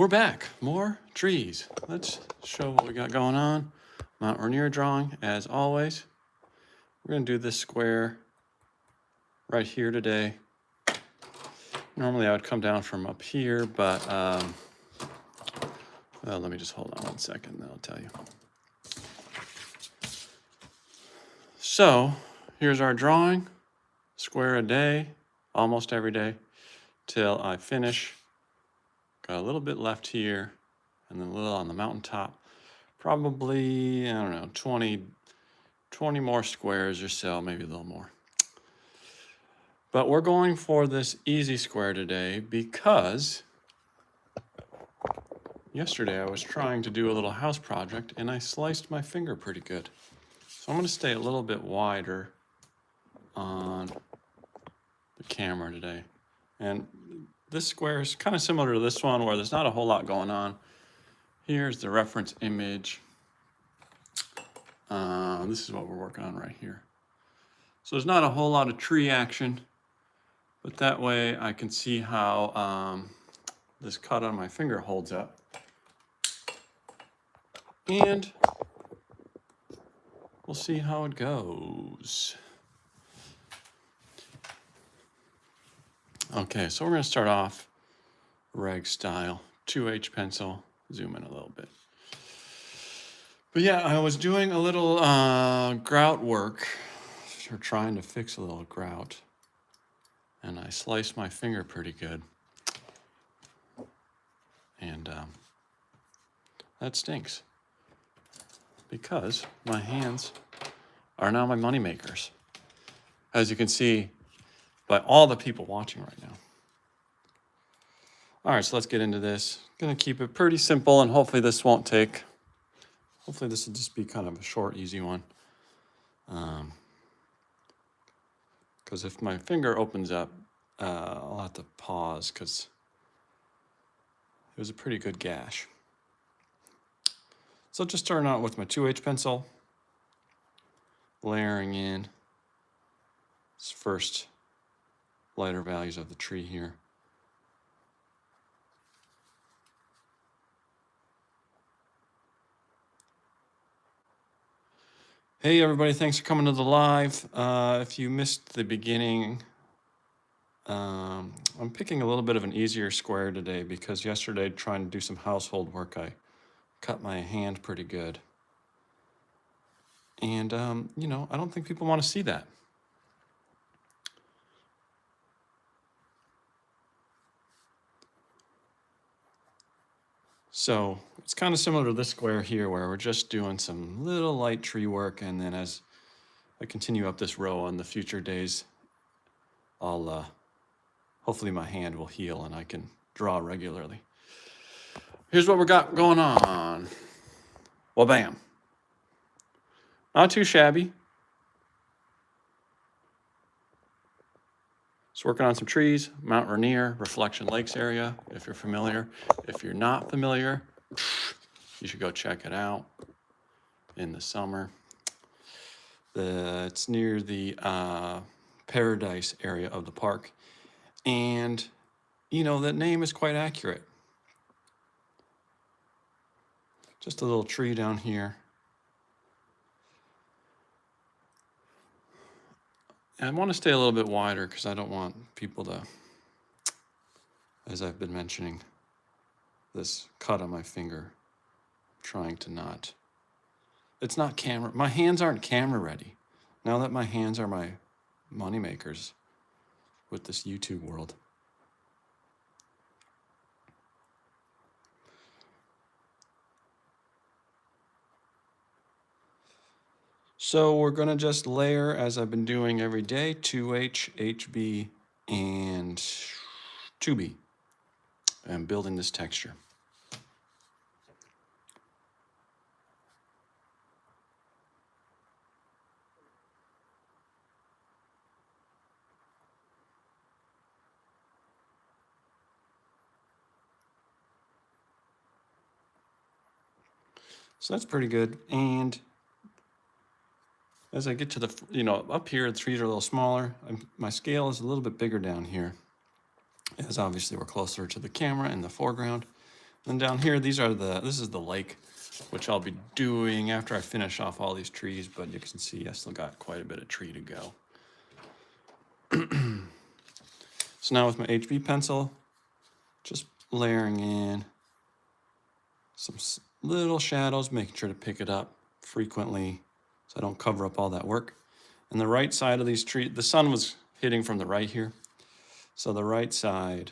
We're back, more trees. Let's show what we got going on. Mount Rainier drawing, as always. We're gonna do this square right here today. Normally I would come down from up here, but well, let me just hold on one second, then I'll tell you. So here's our drawing, square a day, almost every day, till I finish. Got a little bit left here, and then a little on the mountaintop. Probably, I don't know, 20 more squares or so, maybe a little more. But we're going for this easy square today because yesterday I was trying to do a little house project and I sliced my finger pretty good. So I'm going to stay a little bit wider on the camera today. And this square is kind of similar to this one where there's not a whole lot going on. Here's the reference image. This is what we're working on right here. So there's not a whole lot of tree action, but that way I can see how this cut on my finger holds up. And we'll see how it goes. Okay, so we're going to start off reg style, 2H pencil, zoom in a little bit. But yeah, I was doing a little grout work, or trying to fix a little grout, and I sliced my finger pretty good. And that stinks, because my hands are now my money makers, as you can see by all the people watching right now. All right, so let's get into this. Gonna keep it pretty simple, and hopefully this won't take, hopefully this will just be kind of a short, easy one. Because if my finger opens up, I'll have to pause because it was a pretty good gash. So just starting out with my 2H pencil, layering in this first lighter values of the tree here. Hey everybody, thanks for coming to the live. If you missed the beginning, I'm picking a little bit of an easier square today because yesterday trying to do some household work, I cut my hand pretty good. And, you know, I don't think people want to see that. So it's kind of similar to this square here where we're just doing some little light tree work, and then as I continue up this row on the future days, I'll hopefully my hand will heal and I can draw regularly. Here's what we got going on. Well, bam. Not too shabby. Just working on some trees, Mount Rainier, Reflection Lakes area, if you're familiar. If you're not familiar, you should go check it out in the summer. It's near the Paradise area of the park. And, you know, that name is quite accurate. Just a little tree down here. I want to stay a little bit wider because I don't want people to, as I've been mentioning, this cut on my finger. I'm trying to not, it's not camera, my hands aren't camera ready. Now that my hands are my money makers with this YouTube world. So we're gonna just layer, as I've been doing every day, 2H, HB, and 2B. And building this texture. So that's pretty good. And as I get to the, you know, up here, the trees are a little smaller. My scale is a little bit bigger down here, as obviously we're closer to the camera in the foreground. And down here, this is the lake, which I'll be doing after I finish off all these trees, but you can see I still got quite a bit of tree to go. So now with my HB pencil, just layering in some little shadows, making sure to pick it up frequently so I don't cover up all that work. And the right side of these trees, the sun was hitting from the right here, so the right side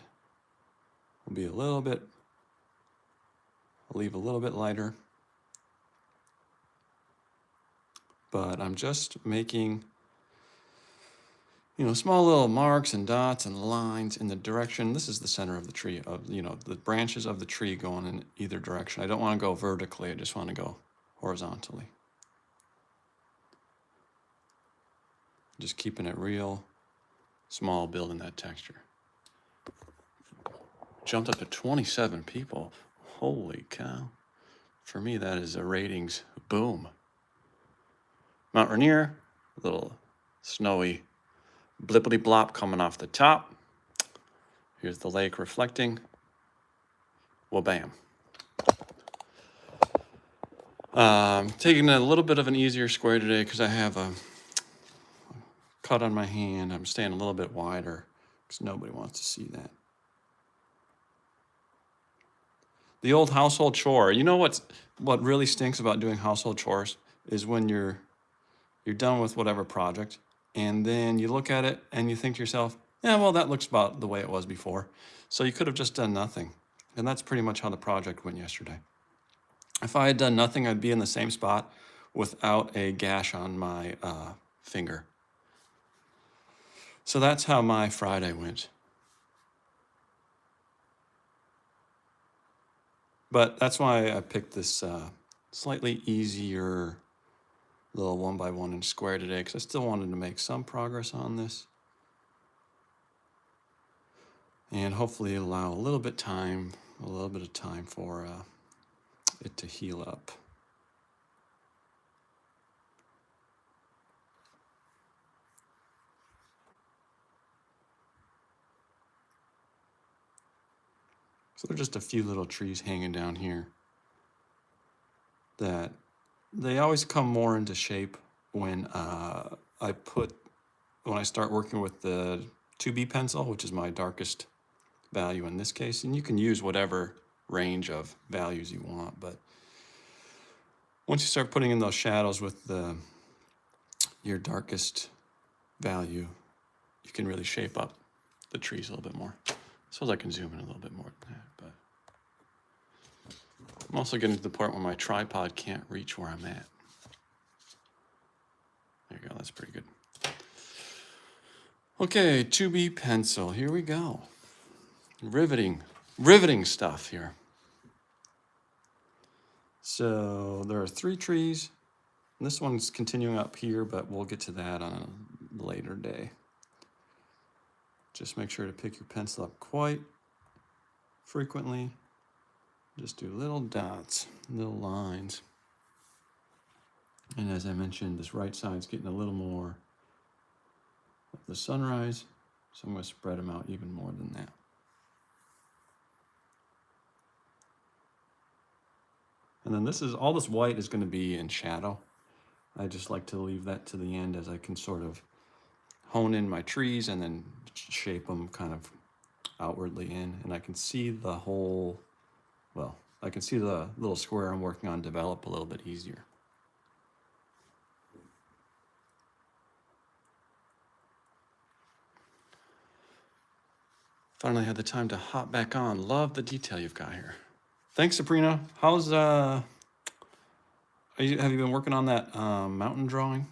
will be I'll leave a little bit lighter. But I'm just making, small little marks and dots and lines in the direction. This is the center of the tree, the branches of the tree going in either direction. I don't want to go vertically, I just want to go horizontally. Just keeping it real small, building that texture. Jumped up to 27 people. Holy cow. For me, that is a ratings boom. Mount Rainier, a little snowy blippity blop coming off the top. Here's the lake reflecting. Well, bam. Taking a little bit of an easier square today because I have a cut on my hand. I'm staying a little bit wider because nobody wants to see that. The old household chore. You know what really stinks about doing household chores is when you're done with whatever project, and then you look at it and you think to yourself, yeah, well, that looks about the way it was before. So you could have just done nothing. And that's pretty much how the project went yesterday. If I had done nothing, I'd be in the same spot without a gash on my finger. So that's how my Friday went. But that's why I picked this slightly easier little 1x1 inch square today, because I still wanted to make some progress on this. And hopefully allow a little bit of time for it to heal up. So there's just a few little trees hanging down here that they always come more into shape when I start working with the 2B pencil, which is my darkest value in this case. And you can use whatever range of values you want, but once you start putting in those shadows with your darkest value, you can really shape up the trees a little bit more. I suppose I can zoom in a little bit more than that, but I'm also getting to the point where my tripod can't reach where I'm at. There you go, that's pretty good. Okay, 2B pencil, here we go. Riveting stuff here. So there are 3 trees. And this one's continuing up here, but we'll get to that on a later day. Just make sure to pick your pencil up quite frequently. Just do little dots, little lines. And as I mentioned, this right side's getting a little more of the sunrise, so I'm going to spread them out even more than that. And then all this white is going to be in shadow. I just like to leave that to the end as I can sort of hone in my trees and then shape them kind of outwardly in. And I can see the little square I'm working on develop a little bit easier. Finally had the time to hop back on. Love the detail you've got here. Thanks, Sabrina. Have you been working on that mountain drawing?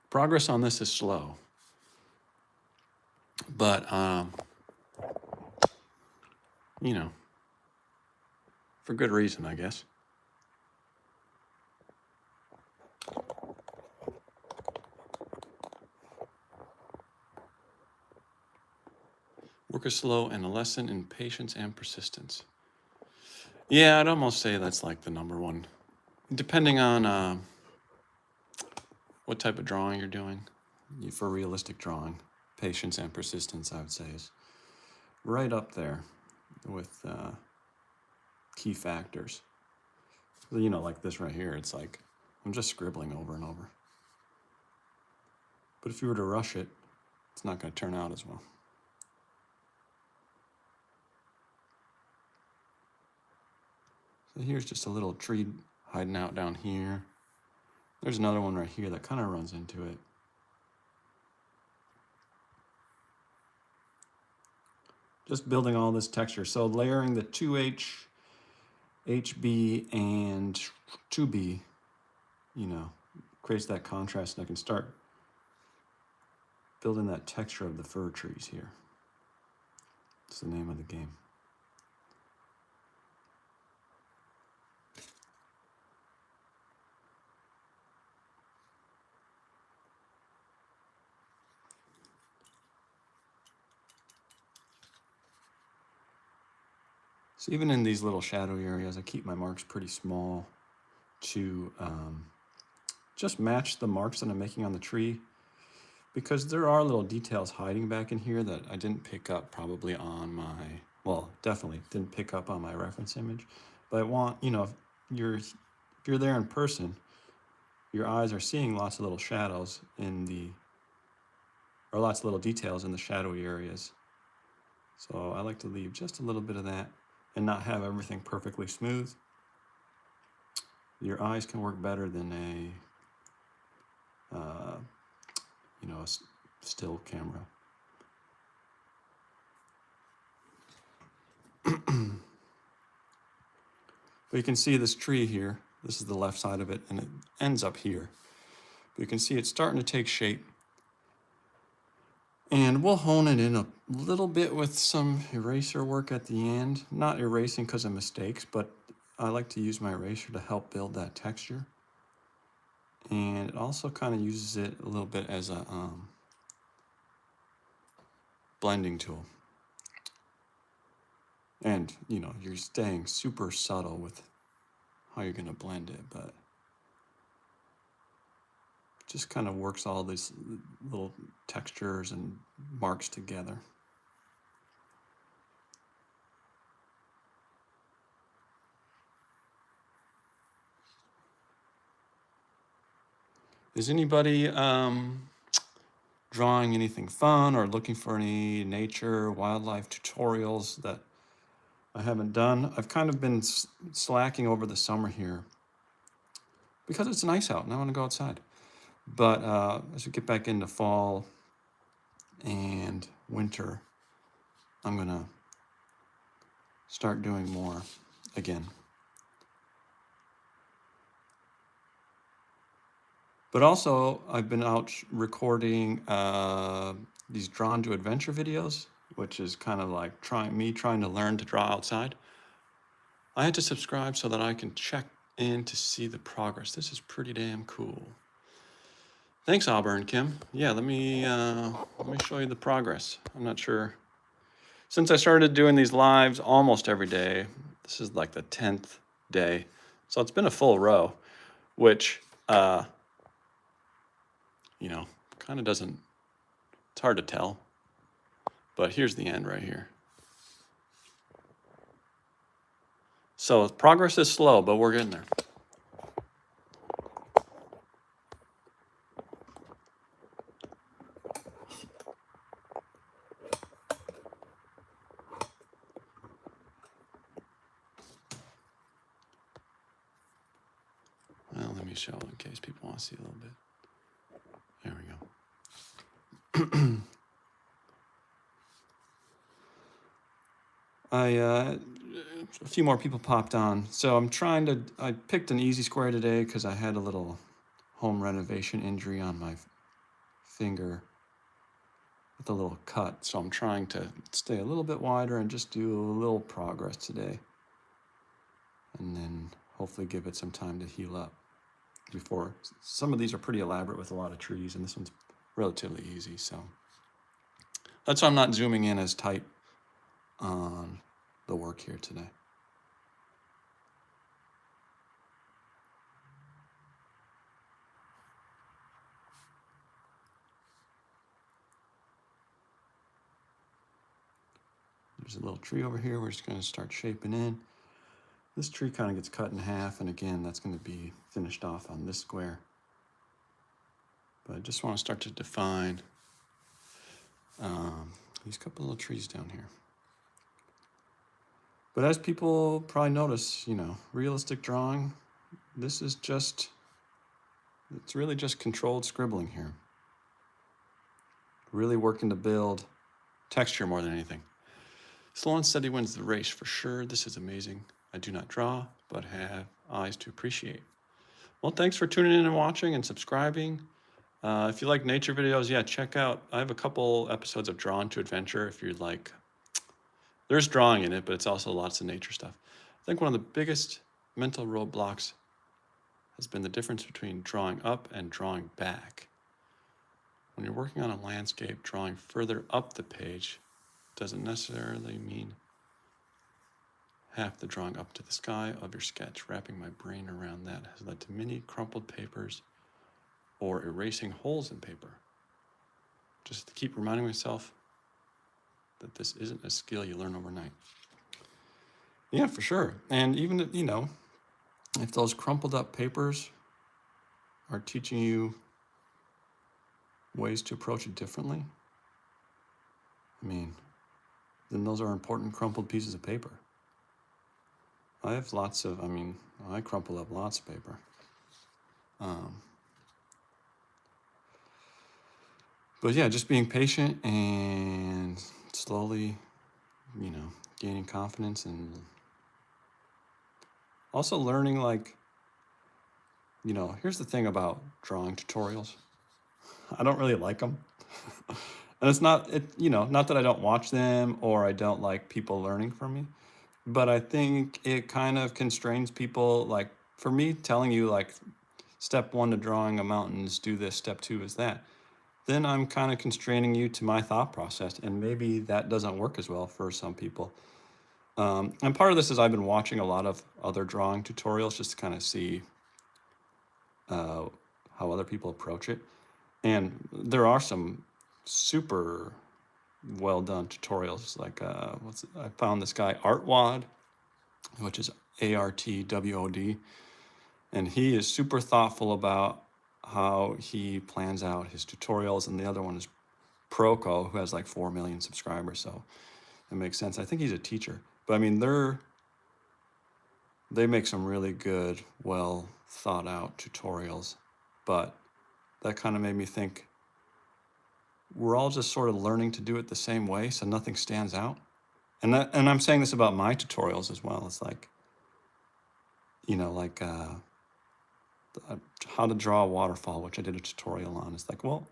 Progress on this is slow, but for good reason, I guess. Work is slow and a lesson in patience and persistence. Yeah, I'd almost say that's like the number one. Depending on what type of drawing you're doing. For realistic drawing, patience and persistence, I would say, is right up there with key factors. You know, like this right here, it's like I'm just scribbling over and over. But if you were to rush it, it's not going to turn out as well. So here's just a little tree hiding out down here. There's another one right here that kind of runs into it. Just building all this texture. So layering the 2H, HB, and 2B, you know, creates that contrast, and I can start building that texture of the fir trees here. It's the name of the game. So even in these little shadowy areas, I keep my marks pretty small to just match the marks that I'm making on the tree, because there are little details hiding back in here that I didn't pick up probably on my, well, definitely didn't pick up on my reference image. But I want, you know, if you're there in person, your eyes are seeing lots of little shadows or lots of little details in the shadowy areas. So I like to leave just a little bit of that and not have everything perfectly smooth. Your eyes can work better than a still camera. But you can see this tree here. This is the left side of it, and it ends up here. But you can see it's starting to take shape. And we'll hone it in a little bit with some eraser work at the end. Not erasing because of mistakes, but I like to use my eraser to help build that texture. And it also kind of uses it a little bit as a blending tool. And, you know, you're staying super subtle with how you're going to blend it, but it just kind of works all these little textures and marks together. Is anybody drawing anything fun or looking for any nature, wildlife tutorials that I haven't done? I've kind of been slacking over the summer here because it's nice out and I want to go outside. But as we get back into fall and winter, I'm going to start doing more again. But also, I've been out recording these Drawn to Adventure videos, which is kind of like trying to learn to draw outside. I had to subscribe so that I can check in to see the progress. This is pretty damn cool. Thanks, Auburn Kim. Yeah, let me show you the progress. I'm not sure. Since I started doing these lives almost every day, this is like the 10th day. So it's been a full row, which, you know, kind of doesn't, it's hard to tell. But here's the end right here. So progress is slow, but we're getting there. Well, let me show in case people want to see a little bit. There we go. A few more people popped on. So I picked an easy square today because I had a little home renovation injury on my finger with a little cut. So I'm trying to stay a little bit wider and just do a little progress today. And then hopefully give it some time to heal up before. Some of these are pretty elaborate with a lot of trees, and this one's relatively easy. So that's why I'm not zooming in as tight on the work here today. There's a little tree over here we're just going to start shaping in. This tree kind of gets cut in half, and again, that's going to be finished off on this square. But I just want to start to define these couple little trees down here. But as people probably notice, you know, realistic drawing, this is just, it's really just controlled scribbling here. Really working to build texture more than anything. Slow and steady wins the race for sure. This is amazing. I do not draw, but have eyes to appreciate. Well, thanks for tuning in and watching and subscribing. If you like nature videos, yeah, check out, I have a couple episodes of Drawn to Adventure if you'd like. There's drawing in it, but it's also lots of nature stuff. I think one of the biggest mental roadblocks has been the difference between drawing up and drawing back. When you're working on a landscape, drawing further up the page doesn't necessarily mean half the drawing up to the sky of your sketch. Wrapping my brain around that has led to many crumpled papers or erasing holes in paper. Just to keep reminding myself that this isn't a skill you learn overnight. Yeah, for sure. And even, you know, if those crumpled up papers are teaching you ways to approach it differently, I mean, then those are important crumpled pieces of paper. I have lots of, I crumple up lots of paper. But yeah, just being patient and slowly, you know, gaining confidence and also learning, like, you know, here's the thing about drawing tutorials. I don't really like them. And it's not, you know, not that I don't watch them or I don't like people learning from me, but I think it kind of constrains people. Like, for me, telling you, like, step 1 to drawing a mountain is do this, step 2 is that, then I'm kind of constraining you to my thought process, and maybe that doesn't work as well for some people. And part of this is I've been watching a lot of other drawing tutorials just to kind of see how other people approach it. And there are some super well done tutorials. Like, I found this guy, Artwad, which is ARTWOD, and he is super thoughtful about how he plans out his tutorials. And the other one is Proco, who has like 4 million subscribers, so it makes sense. I think he's a teacher, but I mean, they make some really good, well thought out tutorials. But that kind of made me think, we're all just sort of learning to do it the same way, so nothing stands out. And I'm saying this about my tutorials as well. It's like, you know, like how to draw a waterfall, which I did a tutorial on. It's like, well,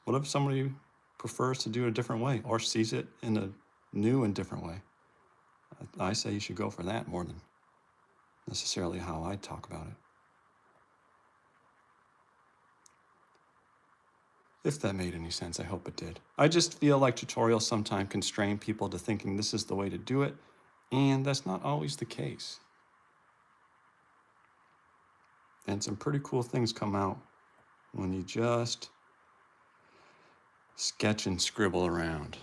what if somebody prefers to do it a different way or sees it in a new and different way? I say you should go for that more than necessarily how I talk about it. If that made any sense, I hope it did. I just feel like tutorials sometimes constrain people to thinking this is the way to do it, and that's not always the case. And some pretty cool things come out when you just sketch and scribble around.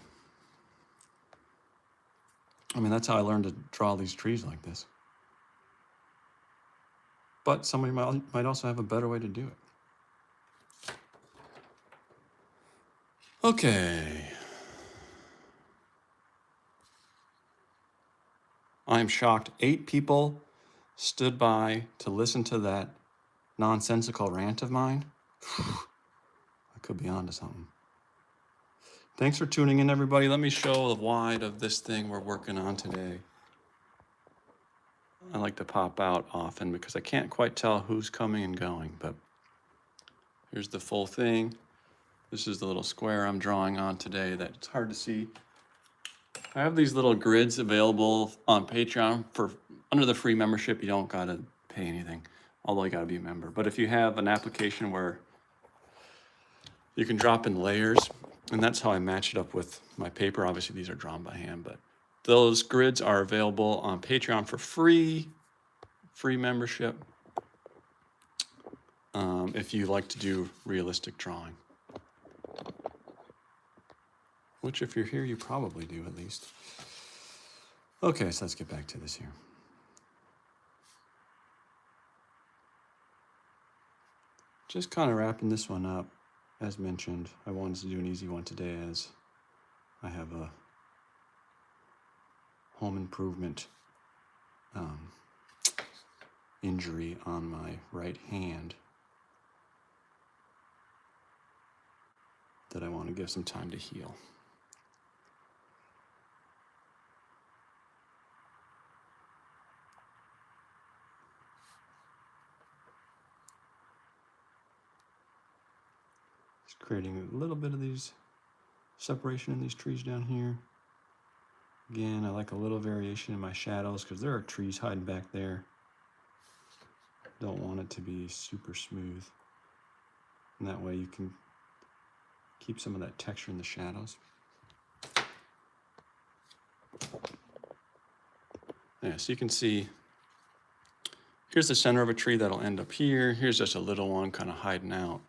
I mean, that's how I learned to draw these trees like this. But somebody might also have a better way to do it. Okay. I am shocked 8 people stood by to listen to that nonsensical rant of mine. I could be onto something. Thanks for tuning in, everybody. Let me show the wide of this thing we're working on today. I like to pop out often because I can't quite tell who's coming and going, but here's the full thing. This is the little square I'm drawing on today that it's hard to see. I have these little grids available on Patreon for under the free membership. You don't gotta pay anything, although you gotta be a member. But if you have an application where you can drop in layers, and that's how I match it up with my paper. Obviously, these are drawn by hand, but those grids are available on Patreon for free membership. If you like to do realistic drawing. Which, if you're here, you probably do, at least. Okay, so let's get back to this here. Just kind of wrapping this one up. As mentioned, I wanted to do an easy one today as I have a home improvement injury on my right hand that I want to give some time to heal. Just creating a little bit of these separation in these trees down here. Again, I like a little variation in my shadows because there are trees hiding back there. Don't want it to be super smooth. And that way you can keep some of that texture in the shadows. Yeah, so you can see, here's the center of a tree that'll end up here. Here's just a little one kind of hiding out.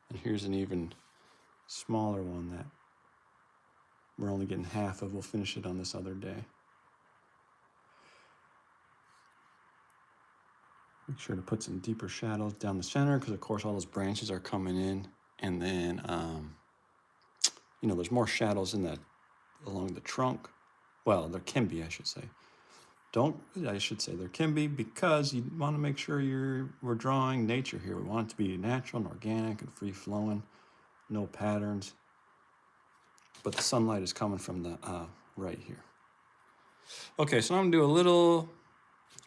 And here's an even smaller one that we're only getting half of. We'll finish it on this other day. Make sure to put some deeper shadows down the center because, of course, all those branches are coming in. And then, you know, there's more shadows in that along the trunk. Well, there can be, I should say. There can be because you want to make sure we're drawing nature here. We want it to be natural and organic and free-flowing, no patterns. But the sunlight is coming from the right here. Okay, so I'm going to do a little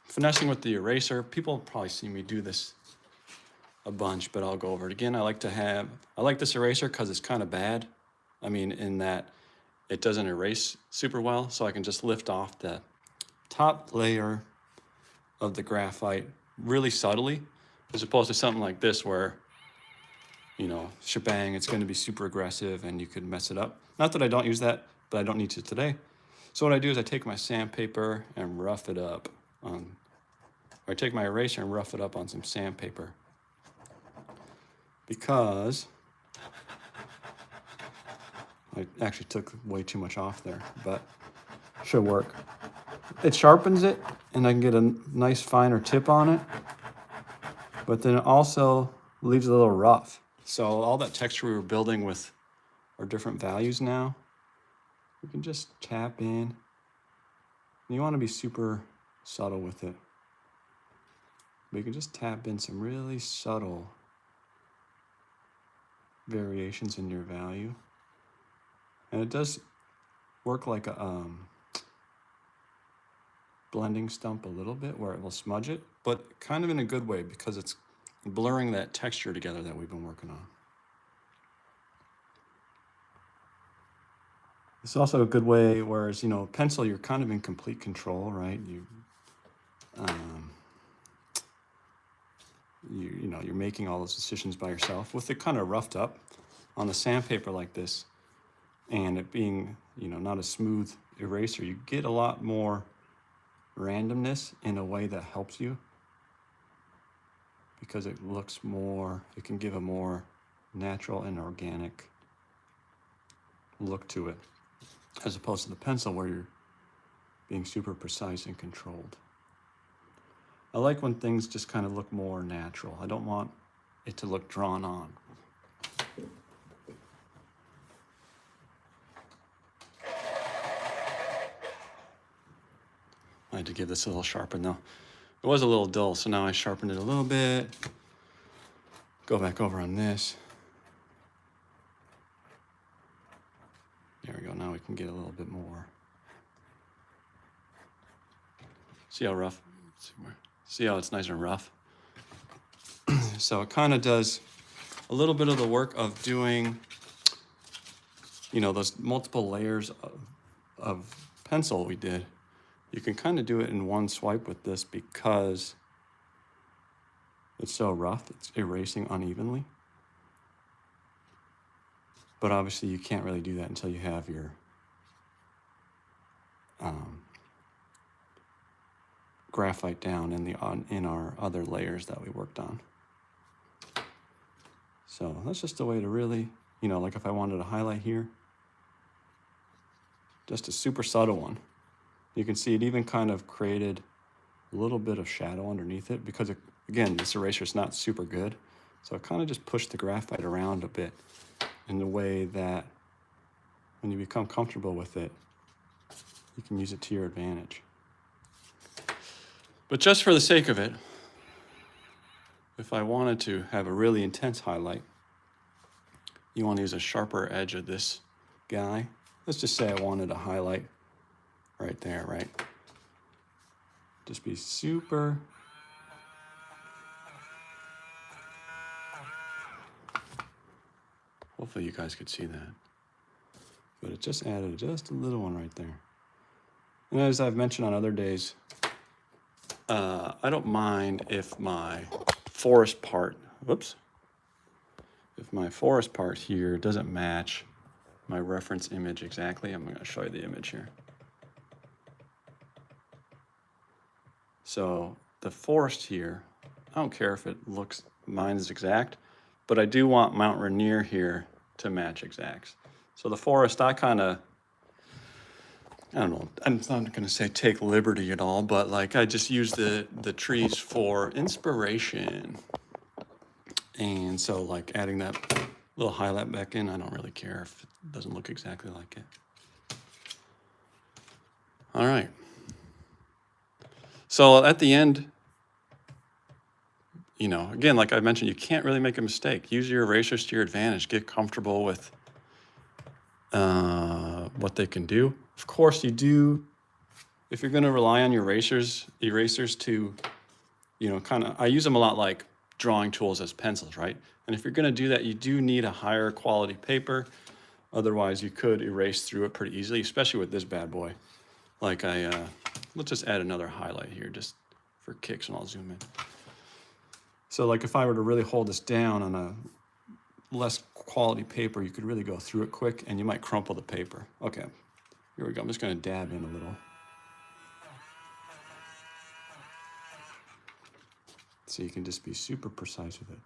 finessing with the eraser. People probably see me do this a bunch, but I'll go over it again. I like this eraser because it's kind of bad. I mean, in that it doesn't erase super well, so I can just lift off the top layer of the graphite really subtly, as opposed to something like this where, you know, shebang, it's going to be super aggressive and you could mess it up. Not that I don't use that, but I don't need to today. So what I do is I take my sandpaper and rough it up or I take my eraser and rough it up on some sandpaper. Because I actually took way too much off there, but should work. It sharpens it and I can get a nice finer tip on it, but then it also leaves it a little rough. So all that texture we were building with our different values now, we can just tap in. You want to be super subtle with it. But you can just tap in some really subtle variations in your value. And it does work like a blending stump a little bit where it will smudge it, but kind of in a good way because it's blurring that texture together that we've been working on. It's also a good way, whereas, you know, pencil, you're kind of in complete control, right? You know, you're making all those decisions by yourself. With it kind of roughed up on the sandpaper like this, and it being, you know, not a smooth eraser, you get a lot more randomness in a way that helps you because it looks more, it can give a more natural and organic look to it, as opposed to the pencil where you're being super precise and controlled. I like when things just kind of look more natural. I don't want it to look drawn on. I had to give this a little sharpen though. It was a little dull, so now I sharpened it a little bit. Go back over on this. There we go, now we can get a little bit more. See how rough? See how it's nice and rough? So it kind of does a little bit of the work of doing, you know, those multiple layers of pencil we did. You can kind of do it in one swipe with this because it's so rough, it's erasing unevenly. But obviously you can't really do that until you have your graphite down in our other layers that we worked on. So that's just a way to really, you know, like if I wanted to highlight here, just a super subtle one. You can see it even kind of created a little bit of shadow underneath it because, again, this eraser is not super good. So I kind of just pushed the graphite around a bit in the way that when you become comfortable with it, you can use it to your advantage. But just for the sake of it, if I wanted to have a really intense highlight, you want to use a sharper edge of this guy. Let's just say I wanted a highlight right there, right? Just be super. Hopefully you guys could see that. But it just added just a little one right there. And as I've mentioned on other days, I don't mind if my forest part, if my forest part here doesn't match my reference image exactly. I'm going to show you the image here. So the forest here, I don't care if it looks, mine is exact, but I do want Mount Rainier here to match exacts. So the forest, I don't know, I'm not going to say take liberty at all, but like I just use the trees for inspiration. And so like adding that little highlight back in, I don't really care if it doesn't look exactly like it. All right. So at the end, you know, again, like I mentioned, you can't really make a mistake. Use your erasers to your advantage. Get comfortable with what they can do. Of course, you do, if you're going to rely on your erasers to, you know, kind of, I use them a lot like drawing tools as pencils, right? And if you're going to do that, you do need a higher quality paper. Otherwise, you could erase through it pretty easily, especially with this bad boy. Like let's just add another highlight here just for kicks, and I'll zoom in. So like if I were to really hold this down on a less quality paper, you could really go through it quick and you might crumple the paper. Okay, here we go. I'm just going to dab in a little. So you can just be super precise with it.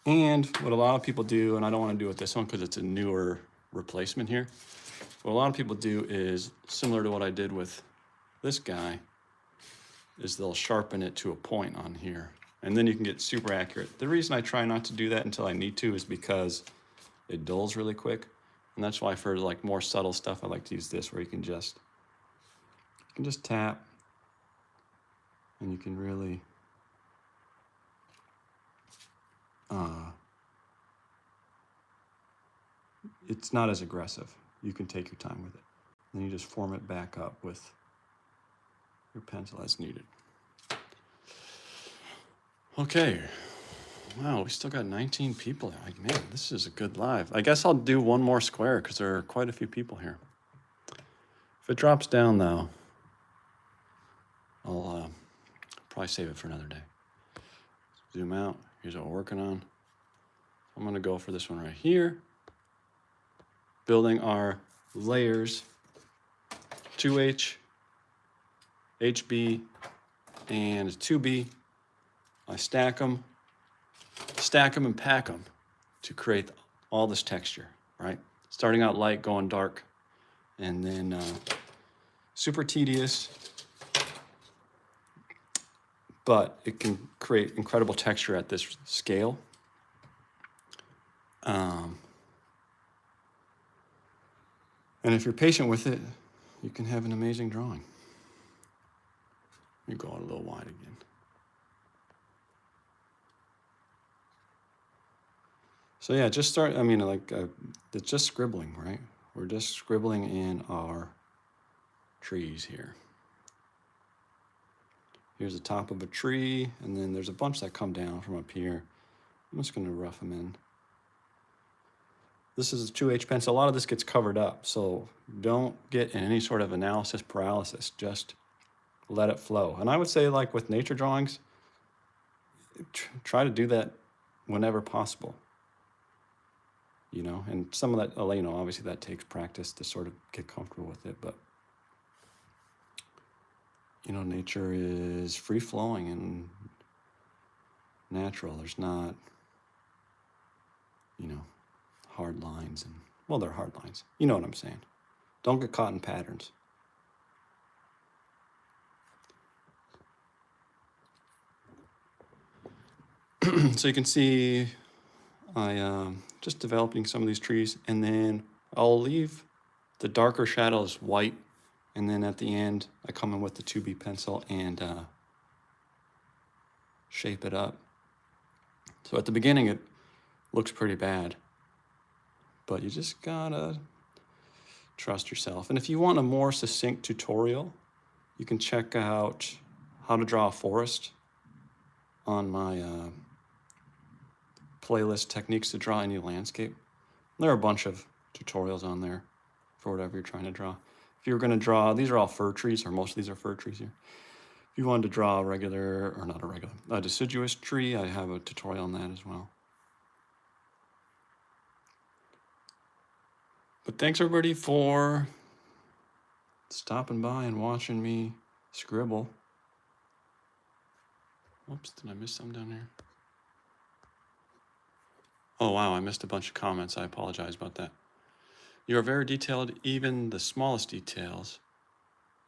And what a lot of people do, and I don't want to do it with this one because it's a newer replacement here. What a lot of people do is similar to what I did with this guy, is they'll sharpen it to a point on here. And then you can get super accurate. The reason I try not to do that until I need to is because it dulls really quick. And that's why for like more subtle stuff, I like to use this where you can just tap and you can really it's not as aggressive. You can take your time with it. Then you just form it back up with your pencil as needed. Okay. Wow, we still got 19 people. Like, man, this is a good live. I guess I'll do one more square because there are quite a few people here. If it drops down, though, I'll probably save it for another day. Zoom out. Here's what we're working on. I'm going to go for this one right here. Building our layers, 2H, HB, and 2B. I stack them and pack them to create all this texture, right? Starting out light, going dark, and then super tedious, but it can create incredible texture at this scale. And if you're patient with it, you can have an amazing drawing. You go a little wide again. So yeah, just start, it's just scribbling, right? We're just scribbling in our trees here. Here's the top of a tree, and then there's a bunch that come down from up here. I'm just gonna rough them in. This is a 2H pencil. A lot of this gets covered up, so don't get in any sort of analysis paralysis. Just let it flow. And I would say, like with nature drawings, try to do that whenever possible. You know, and some of that, you know, obviously that takes practice to sort of get comfortable with it, but you know, nature is free flowing and natural. There's not, you know, hard lines, and well, they're hard lines. You know what I'm saying. Don't get caught in patterns. So you can see I just developing some of these trees, and then I'll leave the darker shadows white, and then at the end I come in with the 2B pencil and shape it up. So at the beginning it looks pretty bad, but you just gotta trust yourself. And if you want a more succinct tutorial, you can check out how to draw a forest on my playlist, Techniques to Draw Any Landscape. There are a bunch of tutorials on there for whatever you're trying to draw. If you're going to draw, these are all fir trees, or most of these are fir trees here. If you wanted to draw a deciduous tree, I have a tutorial on that as well. But thanks everybody for stopping by and watching me scribble. Oops, did I miss some down here? Oh wow, I missed a bunch of comments. I apologize about that. You are very detailed, even the smallest details.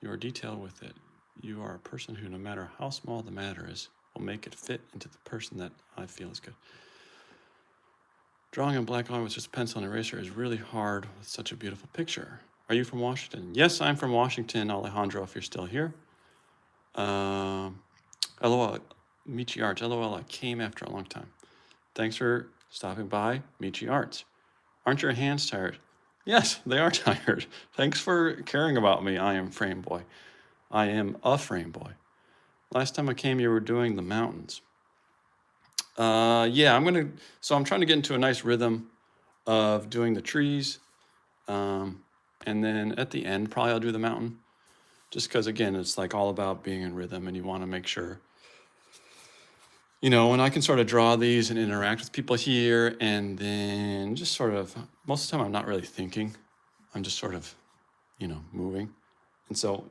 You are detailed with it. You are a person who, no matter how small the matter is, will make it fit into the person that I feel is good. Drawing in black line with just a pencil and eraser is really hard with such a beautiful picture. Are you from Washington? Yes, I'm from Washington, Alejandro, if you're still here. LOL, Michi Arts. LOL, I came after a long time. Thanks for stopping by, Michi Arts. Aren't your hands tired? Yes, they are tired. Thanks for caring about me. I am Frame Boy. I am a Frame Boy. Last time I came, you were doing the mountains. Yeah, so I'm trying to get into a nice rhythm of doing the trees. And then at the end, probably I'll do the mountain. Just because, again, it's like all about being in rhythm, and you want to make sure, you know, when I can sort of draw these and interact with people here, and then just sort of, most of the time I'm not really thinking. I'm just sort of, you know, moving. And so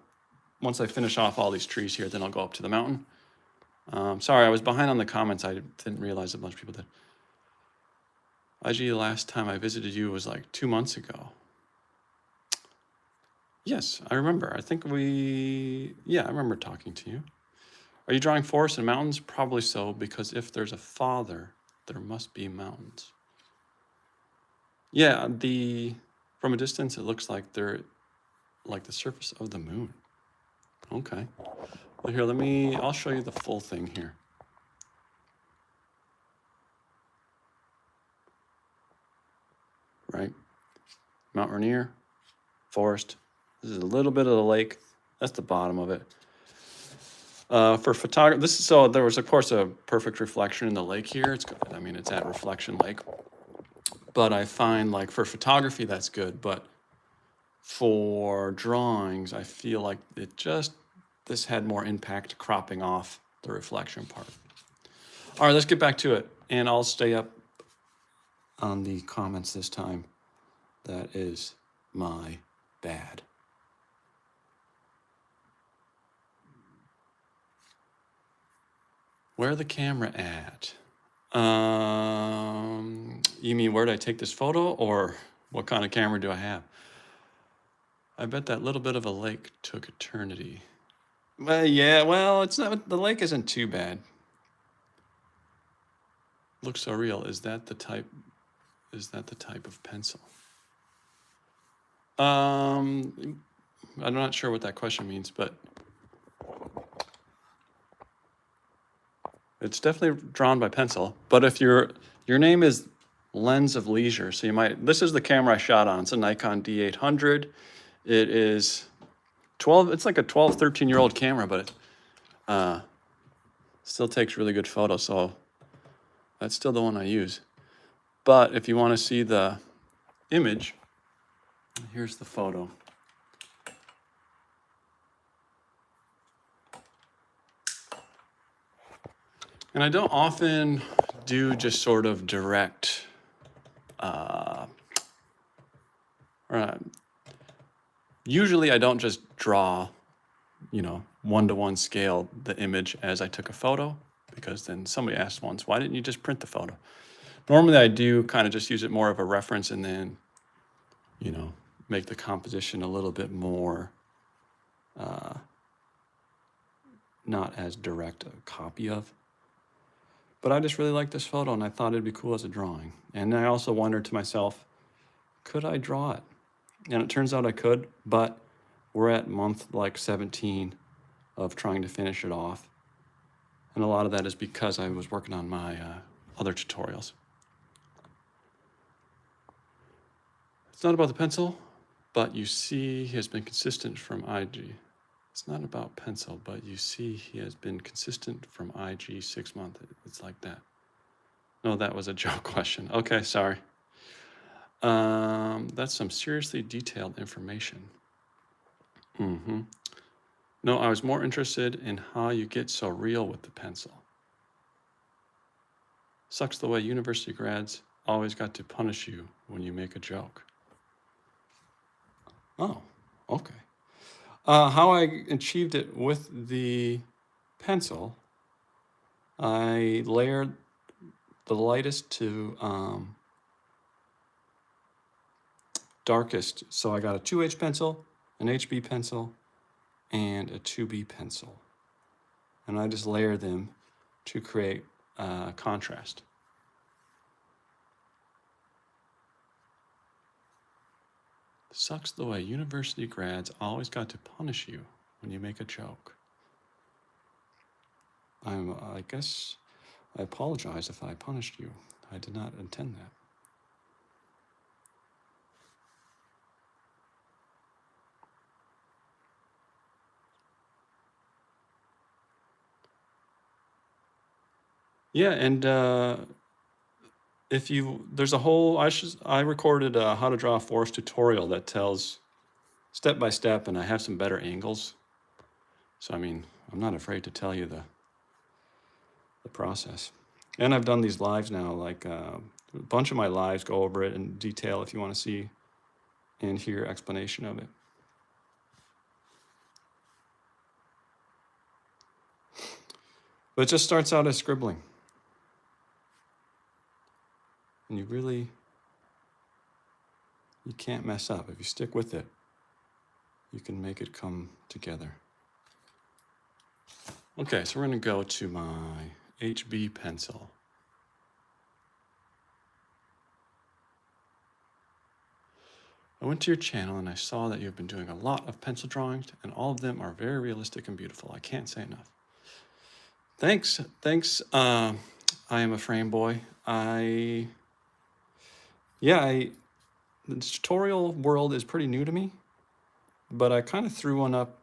once I finish off all these trees here, then I'll go up to the mountain. Sorry, I was behind on the comments. I didn't realize a bunch of people did. IG, the last time I visited you was like 2 months ago. Yes, I remember. I remember talking to you. Are you drawing forests and mountains? Probably so, because if there's a father, there must be mountains. Yeah, from a distance, it looks like they're like the surface of the moon. Okay. Well, here, I'll show you the full thing here. Right? Mount Rainier, forest. This is a little bit of the lake. That's the bottom of it. For photography, so there was, of course, a perfect reflection in the lake here. It's at Reflection Lake. But I find, like, for photography, that's good. But for drawings, I feel like this had more impact cropping off the reflection part. All right, let's get back to it. And I'll stay up on the comments this time. That is my bad. Where the camera at? You mean where did I take this photo, or what kind of camera do I have? I bet that little bit of a lake took eternity. Well, yeah, it's not, the lake isn't too bad. Looks so real. Is that the type of pencil? I'm not sure what that question means, but it's definitely drawn by pencil. But if your name is Lens of Leisure, so this is the camera I shot on. It's a Nikon D800. It is it's like a 12, 13-year-old camera, but it still takes really good photos. So that's still the one I use. But if you want to see the image, here's the photo. And I don't often do just sort of direct, usually I don't just draw, one-to-one scale the image as I took a photo, because then somebody asked once, why didn't you just print the photo? Normally I do kind of just use it more of a reference, and then, make the composition a little bit more, not as direct a copy of. But I just really liked this photo and I thought it'd be cool as a drawing. And I also wondered to myself, could I draw it? And it turns out I could, but we're at month like 17 of trying to finish it off. And a lot of that is because I was working on my other tutorials. It's not about the pencil, but you see he has been consistent from IG. It's not about pencil, but you see he has been consistent from IG 6 months. It's like that. No, that was a joke question. Okay, sorry. That's some seriously detailed information. No, I was more interested in how you get so real with the pencil. Sucks the way university grads always got to punish you when you make a joke. Oh, okay. How I achieved it with the pencil, I layered the lightest to darkest. So I got a 2H pencil, an HB pencil, and a 2B pencil. And I just layer them to create contrast. Sucks the way university grads always got to punish you when you make a joke. I guess I apologize if I punished you. I did not intend that. Yeah, and there's a whole, I recorded a how to draw a forest tutorial that tells step by step, and I have some better angles. So, I mean, I'm not afraid to tell you the process. And I've done these lives now, like a bunch of my lives go over it in detail if you want to see and hear explanation of it. But it just starts out as scribbling. And you can't mess up. If you stick with it, you can make it come together. Okay, so we're going to go to my HB pencil. I went to your channel and I saw that you've been doing a lot of pencil drawings, and all of them are very realistic and beautiful. I can't say enough. Thanks. I am a frame boy. The tutorial world is pretty new to me, but I kind of threw one up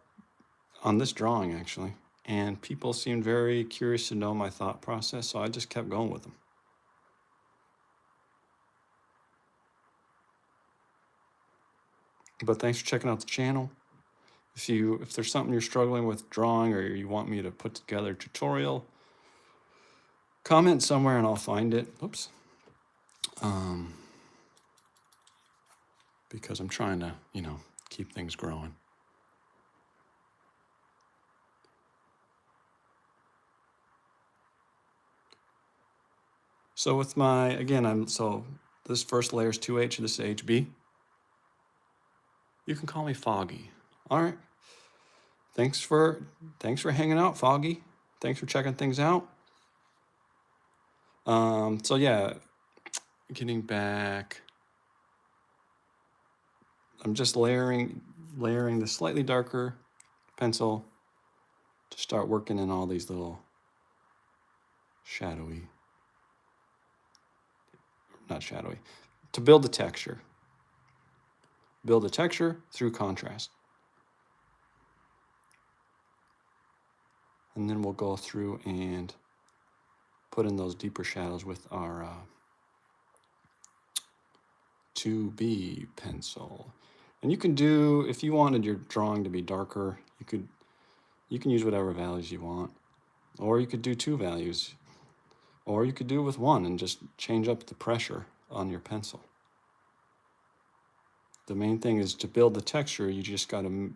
on this drawing actually, and people seemed very curious to know my thought process, so I just kept going with them. But thanks for checking out the channel. If there's something you're struggling with drawing or you want me to put together a tutorial, comment somewhere and I'll find it. Oops. Because I'm trying to, keep things growing. So with this first layer is 2H, this is HB. You can call me Foggy. All right. Thanks for hanging out, Foggy. Thanks for checking things out. So yeah, getting back, I'm just layering the slightly darker pencil to start working in all these little to build the texture. Build the texture through contrast. And then we'll go through and put in those deeper shadows with our 2B pencil. And you can do, if you wanted your drawing to be darker, you can use whatever values you want. Or you could do 2 values. Or you could do it with 1 and just change up the pressure on your pencil. The main thing is to build the texture, you just got to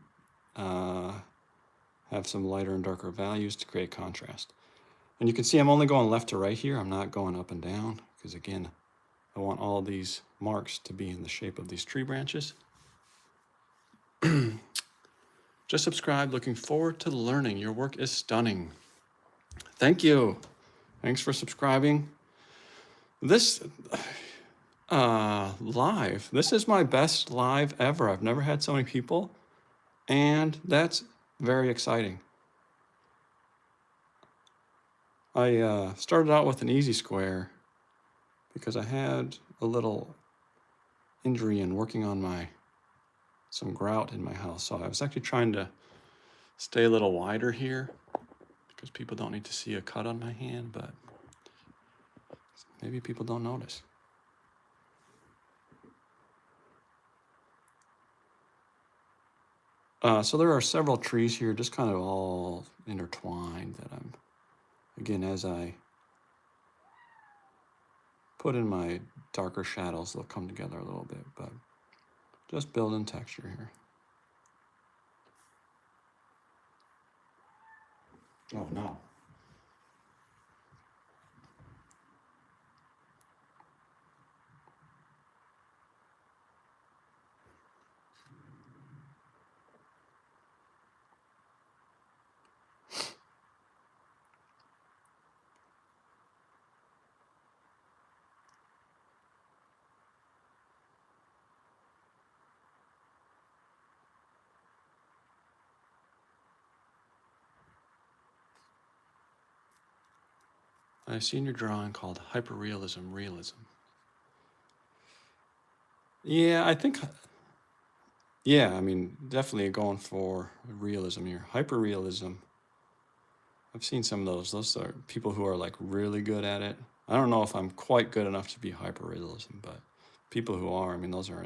have some lighter and darker values to create contrast. And you can see I'm only going left to right here. I'm not going up and down because, again, I want all these marks to be in the shape of these tree branches. Just subscribe. Looking forward to learning. Your work is stunning. Thank you. Thanks for subscribing. This live, this is my best live ever. I've never had so many people, and that's very exciting. I started out with an easy square because I had a little injury in working on some grout in my house. So I was actually trying to stay a little wider here because people don't need to see a cut on my hand, but maybe people don't notice. So there are several trees here, just kind of all intertwined that again, as I put in my darker shadows, they'll come together a little bit, but just building texture here. Oh no. I've seen your drawing called Hyperrealism Realism. Yeah, I mean, definitely going for realism here. Hyperrealism. I've seen some of those. Those are people who are like really good at it. I don't know if I'm quite good enough to be hyperrealism, but people who are, I mean, those are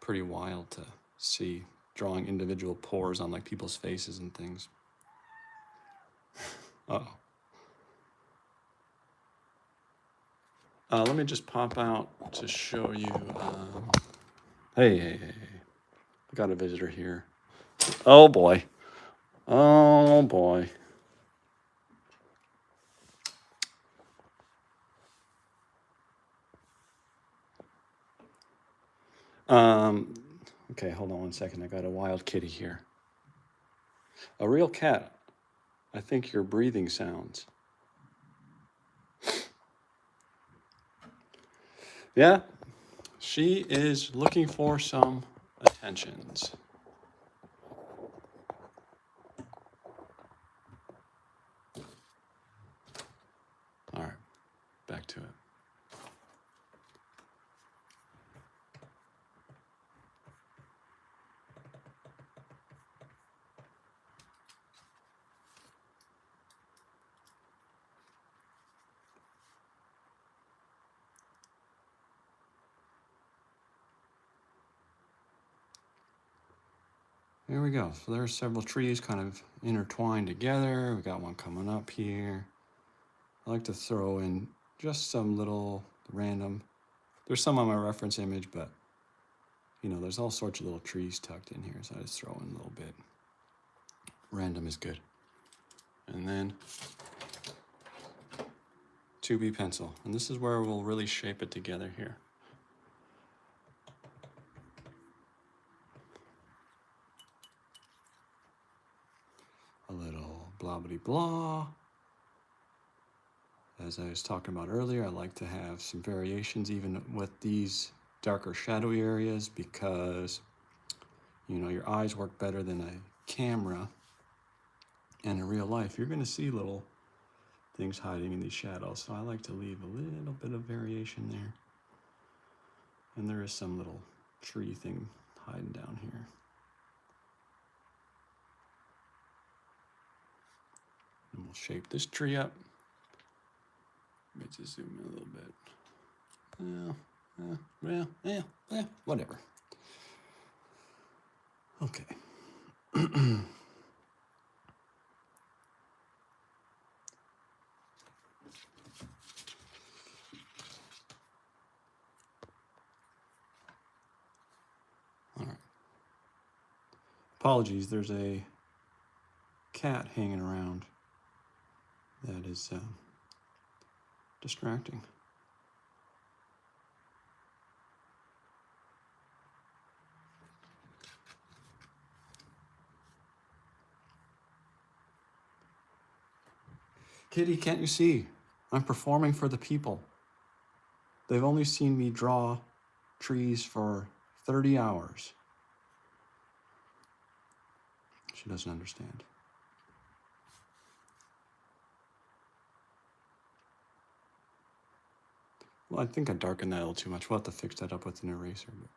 pretty wild to see, drawing individual pores on like people's faces and things. Uh-oh. Let me just pop out to show you. Hey. I got a visitor here. Oh boy. Oh boy. Okay, hold on 1 second. I got a wild kitty here. A real cat. I think your breathing sounds. Yeah, she is looking for some attentions. All right, back to it. There we go. So there's several trees kind of intertwined together. We got one coming up here. I like to throw in just some little random. There's some on my reference image, but you know, there's all sorts of little trees tucked in here, so I just throw in a little bit. Random is good. And then 2B pencil. And this is where we'll really shape it together here. A little blah blah blah. As I was talking about earlier, I like to have some variations even with these darker shadowy areas because, you know, your eyes work better than a camera. And in real life, you're going to see little things hiding in these shadows. So I like to leave a little bit of variation there. And there is some little tree thing hiding down here. And we'll shape this tree up. Let me just zoom in a little bit. Whatever. Okay. All right. Apologies, there's a cat hanging around that is distracting. Kitty, can't you see? I'm performing for the people. They've only seen me draw trees for 30 hours. She doesn't understand. Well, I think I darkened that a little too much. We'll have to fix that up with an eraser. But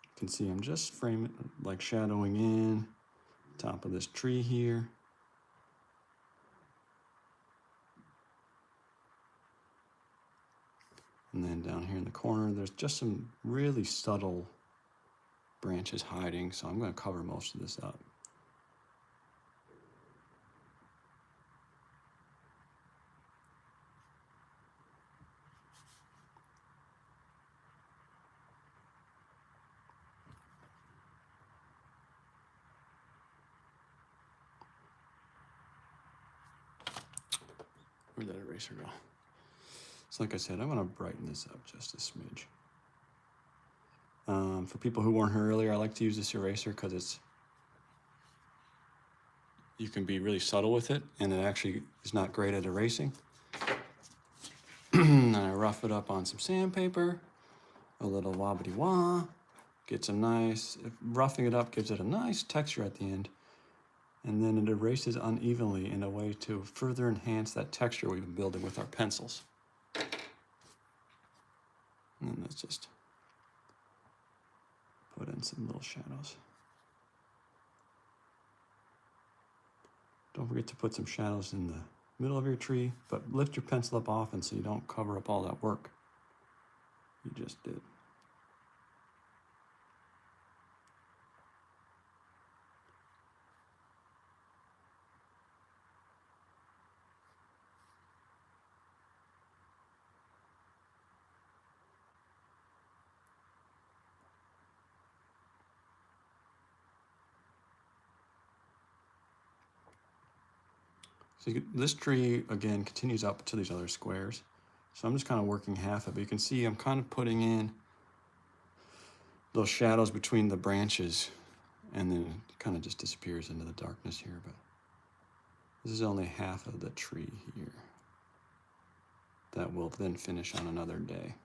you can see I'm just framing, like shadowing in top of this tree here. And then down here in the corner, there's just some really subtle branches hiding, so I'm going to cover most of this up. Where'd that eraser go? So like I said, I'm going to brighten this up just a smidge. For people who weren't here earlier, I like to use this eraser because you can be really subtle with it, and it actually is not great at erasing. And I rough it up on some sandpaper, a little wobbity-wah, get some nice, roughing it up gives it a nice texture at the end, and then it erases unevenly in a way to further enhance that texture we've been building with our pencils. And then let's just put in some little shadows. Don't forget to put some shadows in the middle of your tree, but lift your pencil up often so you don't cover up all that work you just did. So this tree, again, continues up to these other squares. So I'm just kind of working half of it. But you can see I'm kind of putting in those shadows between the branches, and then it kind of just disappears into the darkness here. But this is only half of the tree here that will then finish on another day.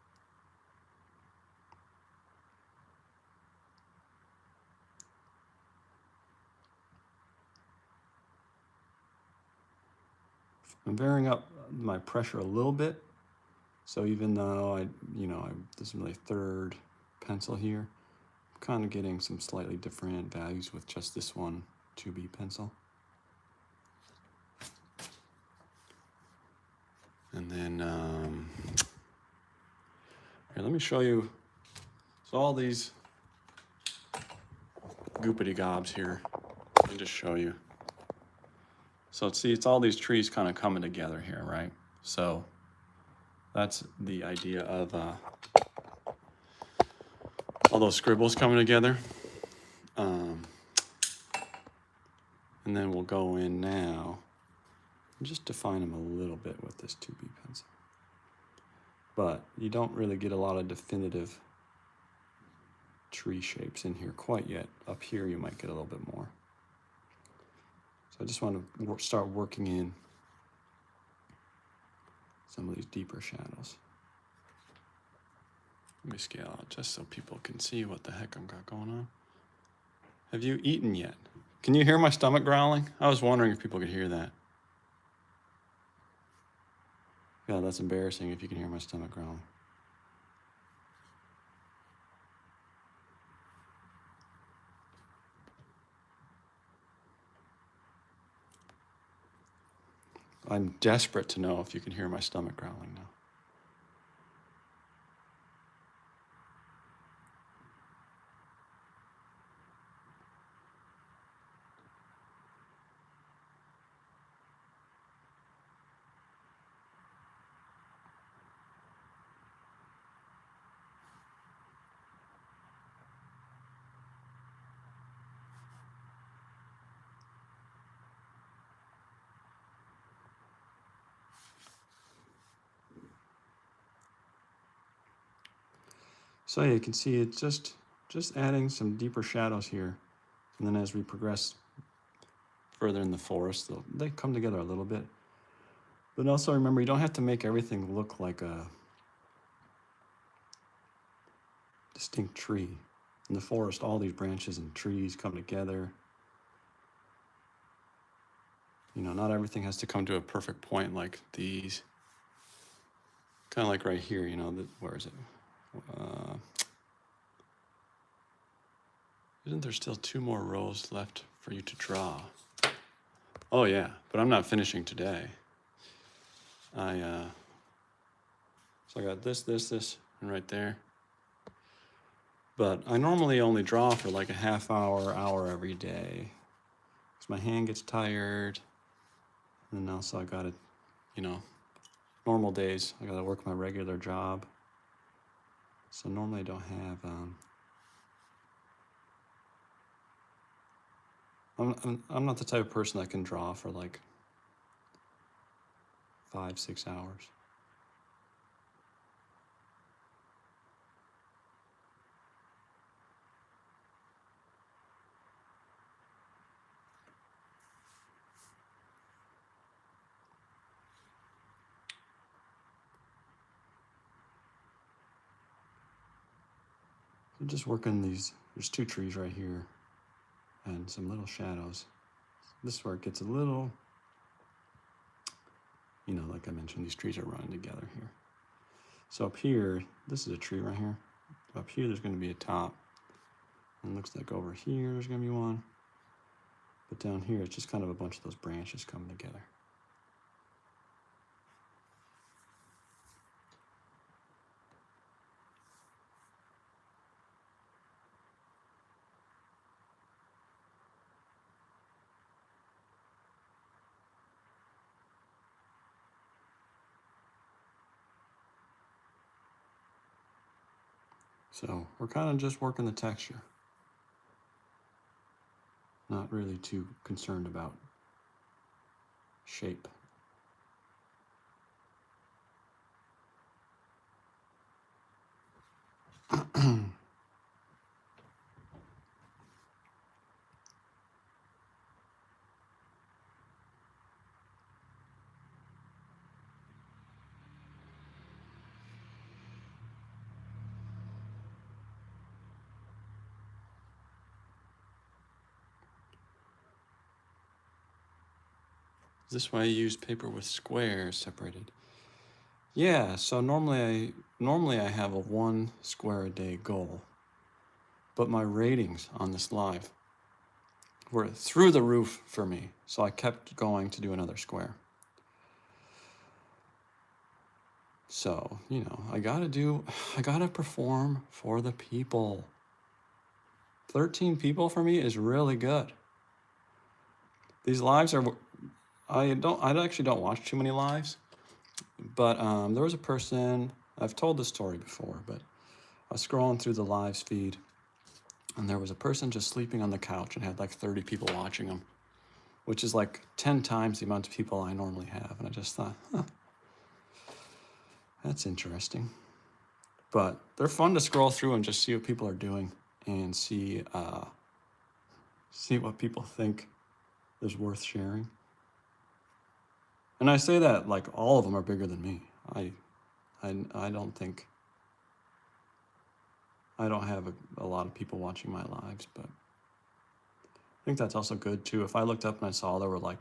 I'm varying up my pressure a little bit. So even though this is my third pencil here, I'm kind of getting some slightly different values with just this one 2B pencil. And then, here, let me show you. So all these goopity gobs here, let me just show you. So see, it's all these trees kind of coming together here, right? So that's the idea of all those scribbles coming together. And then we'll go in now and just define them a little bit with this 2B pencil. But you don't really get a lot of definitive tree shapes in here quite yet. Up here you might get a little bit more. So I just want to start working in some of these deeper shadows. Let me scale out just so people can see what the heck I've got going on. Have you eaten yet? Can you hear my stomach growling? I was wondering if people could hear that. God, that's embarrassing if you can hear my stomach growling. I'm desperate to know if you can hear my stomach growling now. So yeah, you can see it's just adding some deeper shadows here. And then as we progress further in the forest, they come together a little bit. But also remember, you don't have to make everything look like a distinct tree. In the forest, all these branches and trees come together. You know, not everything has to come to a perfect point like these. Kind of like right here, you know, where is it? Isn't there still 2 more rows left for you to draw? Oh yeah, but I'm not finishing today. So I got this, and right there. But I normally only draw for like a half hour every day. Because my hand gets tired. And also I gotta, you know, normal days, I gotta work my regular job. So normally I don't have, I'm not the type of person that can draw for like 5-6 hours. I'm just working these, there's 2 trees right here and some little shadows. This is where it gets a little, you know, like I mentioned, these trees are running together here. So up here, this is a tree right here. Up here, there's gonna be a top. And it looks like over here, there's gonna be one. But down here, it's just kind of a bunch of those branches coming together. So we're kind of just working the texture. Not really too concerned about shape. This way I use paper with squares separated. Yeah, so normally I have a 1 square a day goal. But my ratings on this live were through the roof for me. So I kept going to do another square. So, you know, I gotta perform for the people. 13 people for me is really good. These lives are, I actually don't watch too many lives, but there was a person, I've told this story before, but I was scrolling through the lives feed and there was a person just sleeping on the couch and had like 30 people watching him, which is like 10 times the amount of people I normally have. And I just thought, huh, that's interesting. But they're fun to scroll through and just see what people are doing and see what people think is worth sharing. And I say that like all of them are bigger than me. I don't think, I don't have a lot of people watching my lives, but I think that's also good too. If I looked up and I saw there were like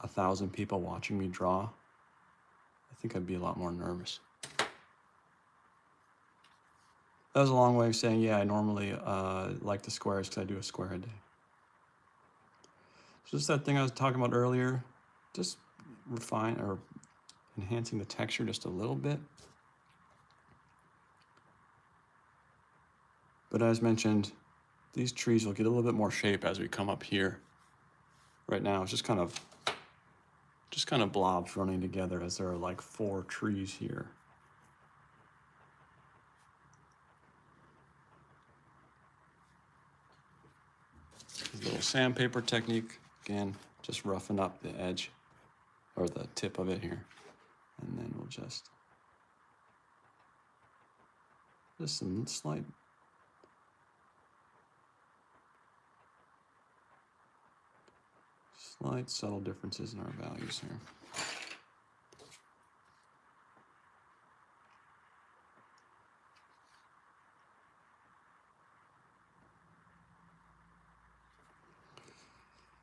1,000 people watching me draw, I think I'd be a lot more nervous. That was a long way of saying, yeah, I normally like the squares because I do a square a day. So just that thing I was talking about earlier, just refine or enhancing the texture just a little bit. But as mentioned, these trees will get a little bit more shape as we come up here. Right now, it's just kind of blobs running together as there are like 4 trees here. This little sandpaper technique, again, just roughing up the edge or the tip of it here. And then we'll just some slight Slight subtle differences in our values here.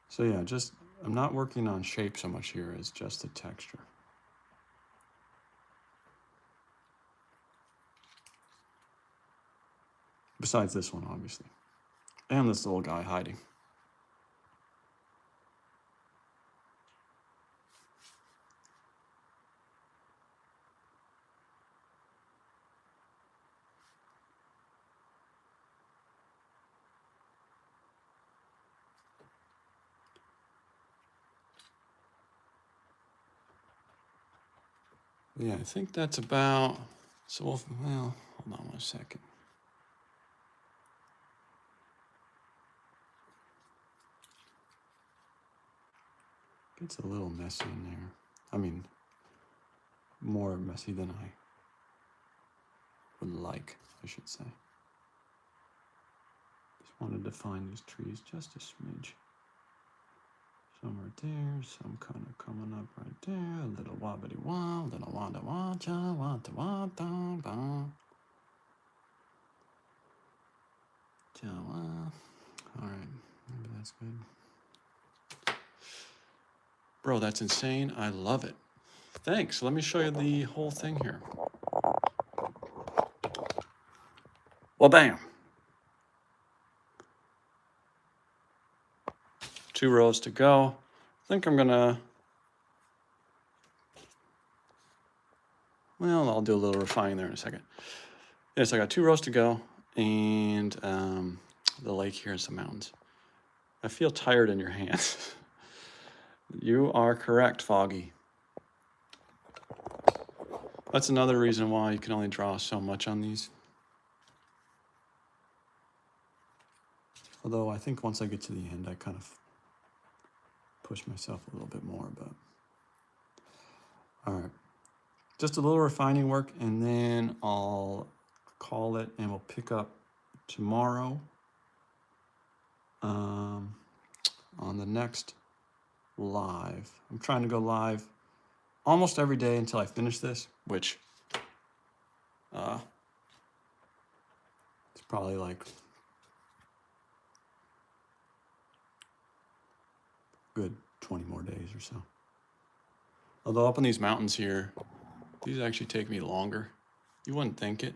So yeah, I'm not working on shape so much here as just the texture. Besides this one, obviously. And this little guy hiding. Yeah, I think that's about, well, hold on 1 second. Gets a little messy in there. I mean, more messy than I would like, I should say. Just wanted to find these trees just a smidge. Some right there, some kind of coming up right there. A little wobbity wah, little wanda wacha, wanta wanta ba. All right, maybe that's good. Bro, that's insane. I love it. Thanks. Let me show you the whole thing here. Well, bam. 2 rows to go. I think I'm gonna, well, I'll do a little refining there in a second. Yes, I got 2 rows to go, and the lake here is the mountains. I feel tired in your hands. You are correct, Foggy. That's another reason why you can only draw so much on these. Although I think once I get to the end, I kind of push myself a little bit more, but all right. Just a little refining work, and then I'll call it, and we'll pick up tomorrow on the next live. I'm trying to go live almost every day until I finish this, which it's probably like good 20 more days or so. Although up in these mountains here, these actually take me longer. You wouldn't think it,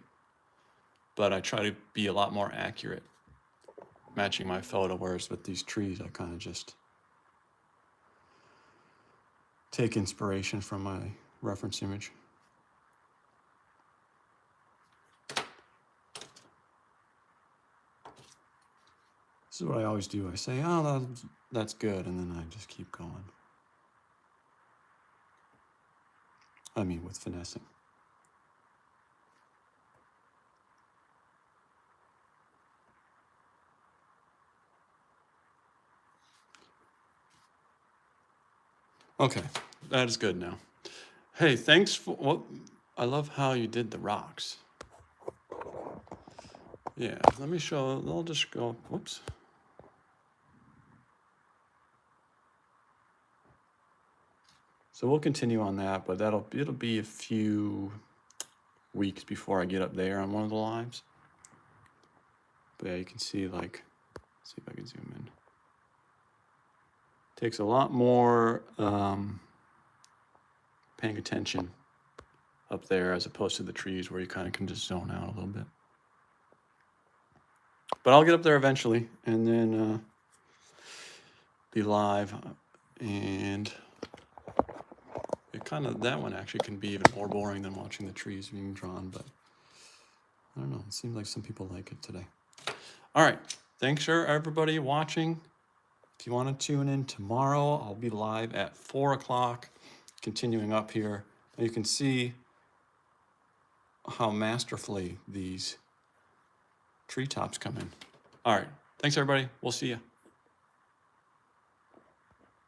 but I try to be a lot more accurate matching my photo, whereas with these trees, I kind of just take inspiration from my reference image. This is what I always do. I say, oh, that's good, and then I just keep going. I mean, with finessing. Okay, that is good now. Hey, thanks for what. I love how you did the rocks. Yeah, let me show. I'll just go. Whoops. So we'll continue on that, but it'll be a few weeks before I get up there on one of the lives. But yeah, you can see, like, let's see if I can zoom in. Takes a lot more paying attention up there as opposed to the trees where you kind of can just zone out a little bit. But I'll get up there eventually and then be live, and that one actually can be even more boring than watching the trees being drawn, but I don't know, it seems like some people like it today. All right, thanks for everybody watching. If you want to tune in tomorrow, I'll be live at 4 o'clock, continuing up here. And you can see how masterfully these treetops come in. All right, thanks everybody, we'll see you.